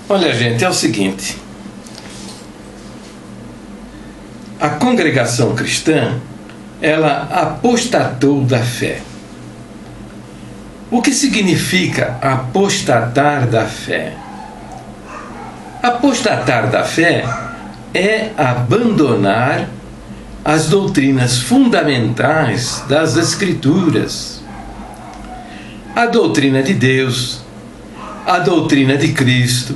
Olha, gente, é o seguinte. A congregação cristã, ela apostatou da fé. O que significa apostatar da fé? Apostatar da fé é abandonar as doutrinas fundamentais das Escrituras. A doutrina de Deus, a doutrina de Cristo,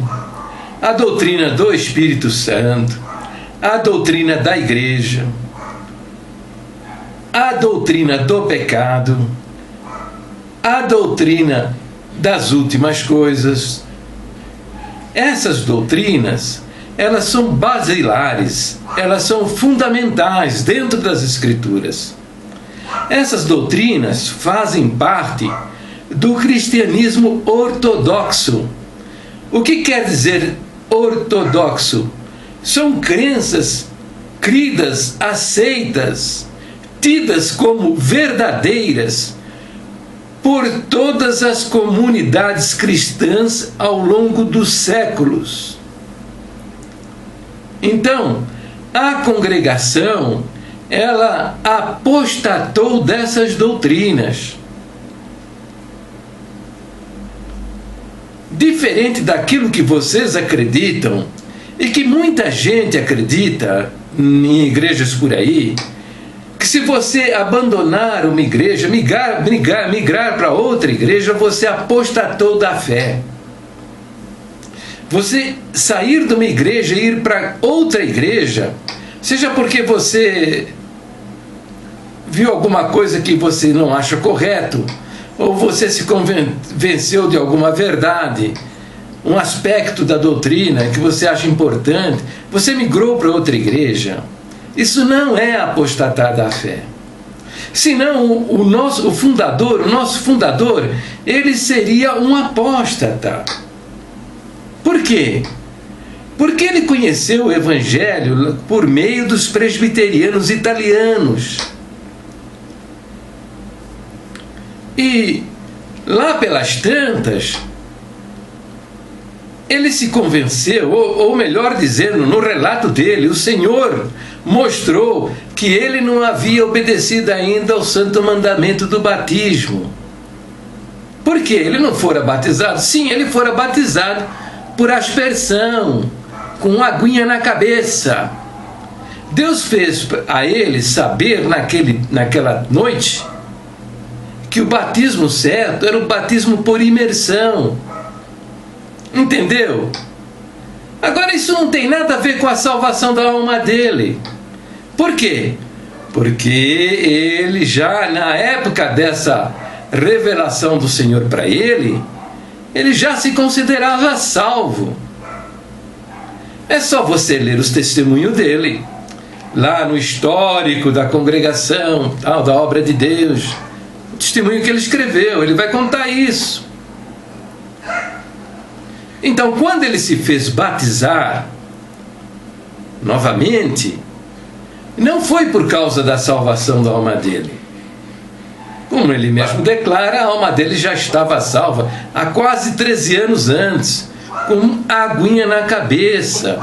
a doutrina do Espírito Santo, a doutrina da Igreja, a doutrina do pecado, a doutrina das últimas coisas. Essas doutrinas, elas são basilares, elas são fundamentais dentro das Escrituras. Essas doutrinas fazem parte do cristianismo ortodoxo. O que quer dizer ortodoxo? São crenças cridas, aceitas, tidas como verdadeiras por todas as comunidades cristãs ao longo dos séculos. Então, a congregação, ela apostatou dessas doutrinas. Diferente daquilo que vocês acreditam, e que muita gente acredita em igrejas por aí, que se você abandonar uma igreja, migrar para outra igreja, você apostatou da fé. Você sair de uma igreja e ir para outra igreja, seja porque você viu alguma coisa que você não acha correto, ou você se convenceu de alguma verdade, um aspecto da doutrina que você acha importante, você migrou para outra igreja. Isso não é apostatar da fé. Senão o nosso fundador, ele seria um apóstata. Por quê? Porque ele conheceu o Evangelho por meio dos presbiterianos italianos. E lá pelas tantas, ele se convenceu, ou melhor dizendo, no relato dele, o Senhor mostrou que ele não havia obedecido ainda ao santo mandamento do batismo. Por quê? Ele não fora batizado? Sim, ele fora batizado por aspersão, com uma aguinha na cabeça. Deus fez a ele saber naquela noite que o batismo certo era o batismo por imersão. Entendeu? Agora isso não tem nada a ver com a salvação da alma dele. Por quê? Porque ele já, na época dessa revelação do Senhor para ele já se considerava salvo. É só você ler os testemunhos dele, lá no histórico da congregação, da obra de Deus, o testemunho que ele escreveu, ele vai contar isso. Então, quando ele se fez batizar novamente, não foi por causa da salvação da alma dele. Como ele mesmo declara, a alma dele já estava salva há quase 13 anos antes, com a aguinha na cabeça.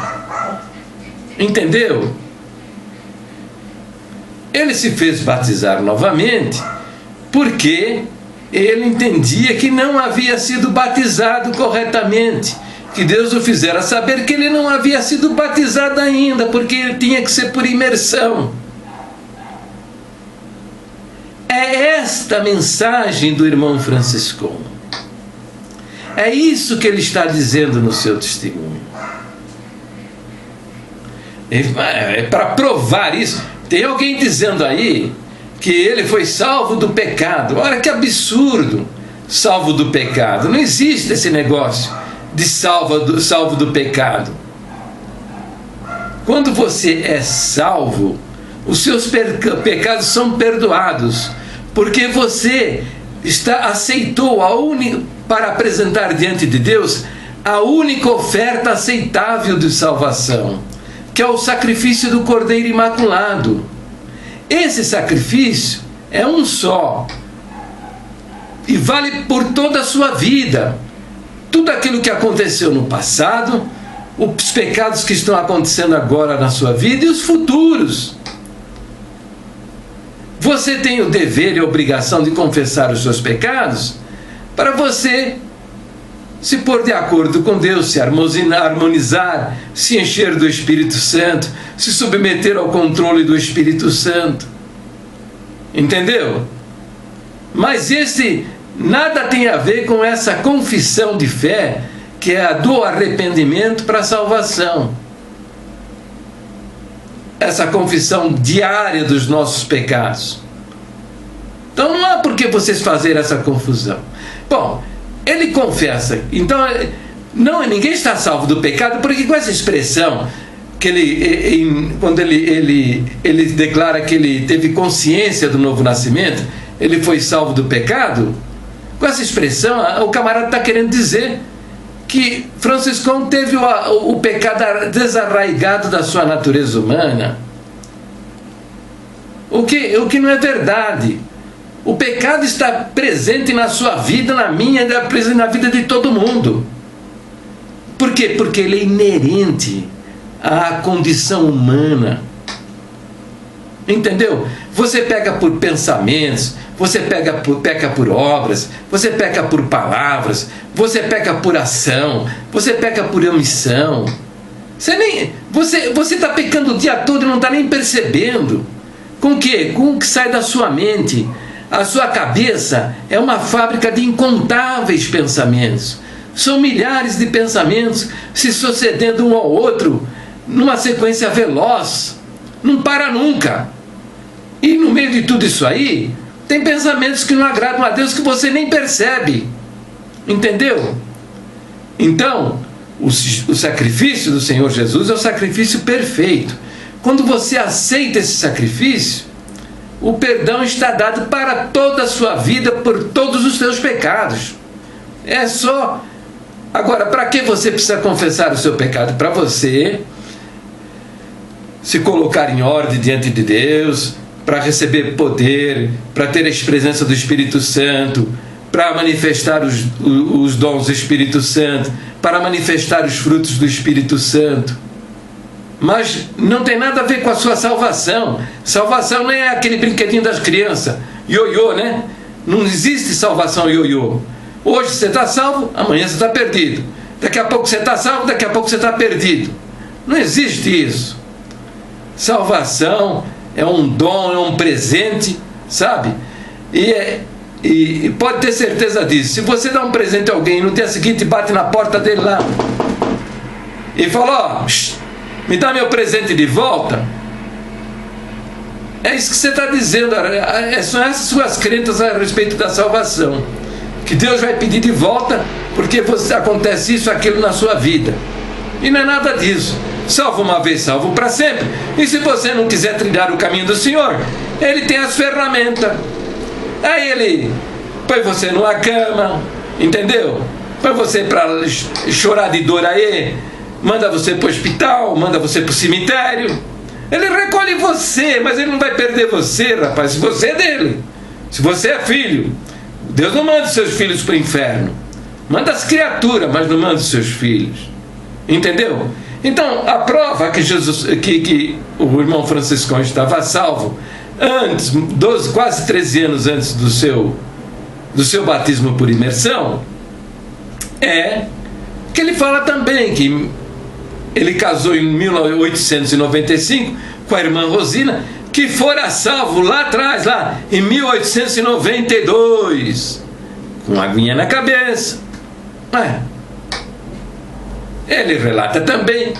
Entendeu? Ele se fez batizar novamente porque ele entendia que não havia sido batizado corretamente, que Deus o fizera saber que ele não havia sido batizado ainda, porque ele tinha que ser por imersão. É esta mensagem do irmão Franciscão. É isso que ele está dizendo no seu testemunho. É para provar isso. Tem alguém dizendo aí que ele foi salvo do pecado. Olha que absurdo, salvo do pecado. Não existe esse negócio de salvo do pecado. Quando você é salvo, os seus pecados são perdoados, porque você aceitou para apresentar diante de Deus a única oferta aceitável de salvação, que é o sacrifício do Cordeiro Imaculado. Esse sacrifício é um só e vale por toda a sua vida. tudo aquilo que aconteceu no passado, os pecados que estão acontecendo agora na sua vida e os futuros. Você tem o dever e a obrigação de confessar os seus pecados para você se pôr de acordo com Deus, se harmonizar, se encher do Espírito Santo, se submeter ao controle do Espírito Santo. Entendeu? Mas nada tem a ver com essa confissão de fé, que é a do arrependimento para a salvação. Essa confissão diária dos nossos pecados. Então não há por que vocês fazerem essa confusão. Bom, ele confessa, então ninguém está salvo do pecado, porque com essa expressão, que quando ele declara que ele teve consciência do novo nascimento, ele foi salvo do pecado, com essa expressão, o camarada está querendo dizer que Franciscão teve o pecado desarraigado da sua natureza humana, o que não é verdade. O pecado está presente na sua vida, na minha, presente na vida de todo mundo. Por quê? Porque ele é inerente à condição humana. Entendeu? Você peca por pensamentos, você peca por obras, você peca por palavras, você peca por ação, você peca por omissão. Você está pecando o dia todo e não está nem percebendo. Com o quê? Com o que sai da sua mente. A sua cabeça é uma fábrica de incontáveis pensamentos. São milhares de pensamentos se sucedendo um ao outro numa sequência veloz. Não para nunca. E no meio de tudo isso aí, tem pensamentos que não agradam a Deus que você nem percebe. Entendeu? Então, o sacrifício do Senhor Jesus é o sacrifício perfeito. Quando você aceita esse sacrifício, o perdão está dado para toda a sua vida por todos os seus pecados. É só... Agora, para que você precisa confessar o seu pecado? Para você se colocar em ordem diante de Deus, para receber poder, para ter a presença do Espírito Santo, para manifestar os dons do Espírito Santo, para manifestar os frutos do Espírito Santo. Mas não tem nada a ver com a sua salvação. Salvação não é aquele brinquedinho das crianças, ioiô, né? Não existe salvação ioiô. Hoje você está salvo, amanhã você está perdido. Daqui a pouco você está salvo, daqui a pouco você está perdido. Não existe isso. Salvação é um dom, é um presente, sabe? E pode ter certeza disso. Se você dá um presente a alguém e no dia seguinte bate na porta dele lá e fala, me dá meu presente de volta, é isso que você está dizendo. São essas suas crenças a respeito da salvação, que Deus vai pedir de volta porque acontece isso, aquilo na sua vida. E não é nada disso. Salvo uma vez, salvo para sempre. E se você não quiser trilhar o caminho do Senhor, Ele tem as ferramentas. Aí Ele põe você numa cama, entendeu? Põe você para chorar de dor aí, manda você para o hospital, manda você para o cemitério. Ele recolhe você, mas Ele não vai perder você, rapaz, se você é dele. Se você é filho, Deus não manda os seus filhos para o inferno. Manda as criaturas, mas não manda os seus filhos. Entendeu? Então, a prova que o irmão Franciscão estava salvo antes, quase 13 anos antes do seu batismo por imersão, é que ele fala também que ele casou em 1895 com a irmã Rosina, que fora salvo lá atrás, lá em 1892, com a aguinha na cabeça. Ele relata também,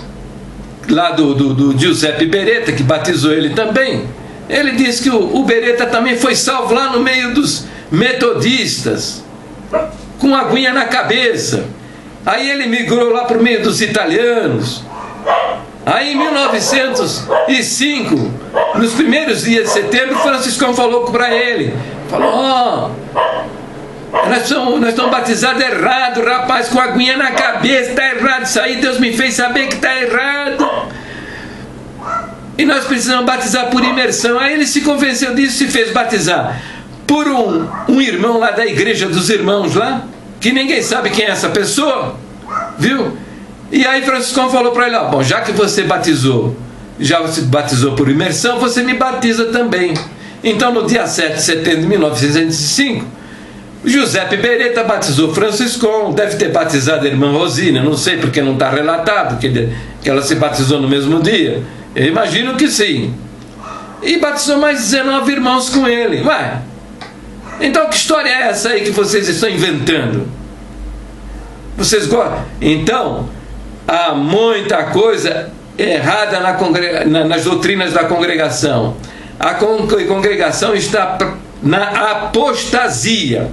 lá do Giuseppe Beretta, que batizou ele também. Ele diz que o Beretta também foi salvo lá no meio dos metodistas, com a aguinha na cabeça. Aí ele migrou lá para o meio dos italianos. Aí em 1905, nos primeiros dias de setembro, Franciscão falou para ele, falou, nós estamos batizados errado, rapaz, com a aguinha na cabeça, está errado isso aí, Deus me fez saber que está errado. E nós precisamos batizar por imersão. Aí ele se convenceu disso e se fez batizar por um irmão lá da igreja dos irmãos lá, que que ninguém sabe quem é essa pessoa, viu? E aí Franciscão falou para ele, ó, bom, já que você já se batizou por imersão, você me batiza também. Então, no dia 7 de setembro de 1905, Giuseppe Beretta batizou Franciscão, deve ter batizado a irmã Rosina, não sei porque não está relatado que ela se batizou no mesmo dia. Eu imagino que sim. E batizou mais 19 irmãos com ele. Ué, então que história é essa aí que vocês estão inventando? Vocês gostam? Então, há muita coisa errada nas doutrinas da congregação. A congregação está na apostasia,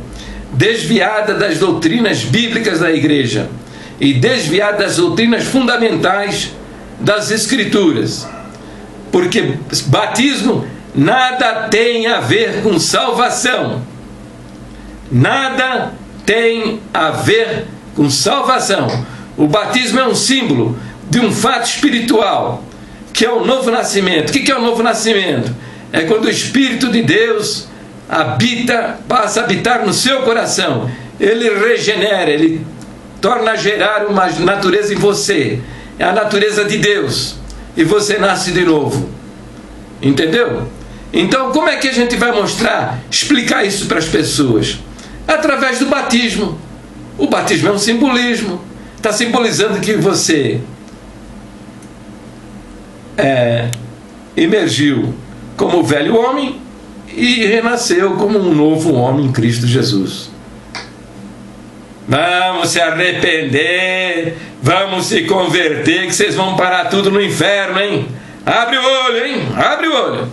desviada das doutrinas bíblicas da igreja e desviada das doutrinas fundamentais das escrituras, porque batismo nada tem a ver com salvação, nada tem a ver com salvação. O batismo é um símbolo de um fato espiritual, que é o novo nascimento. O que é o novo nascimento? É quando o Espírito de Deus passa a habitar no seu coração. Ele regenera, ele torna a gerar uma natureza em você. É a natureza de Deus. E você nasce de novo. Entendeu? Então, como é que a gente vai explicar isso para as pessoas? Através do batismo. O batismo é um simbolismo. Está simbolizando que você emergiu como velho homem e renasceu como um novo homem em Cristo Jesus. Vamos se arrepender, vamos se converter, que vocês vão parar tudo no inferno, hein? Abre o olho, hein? Abre o olho.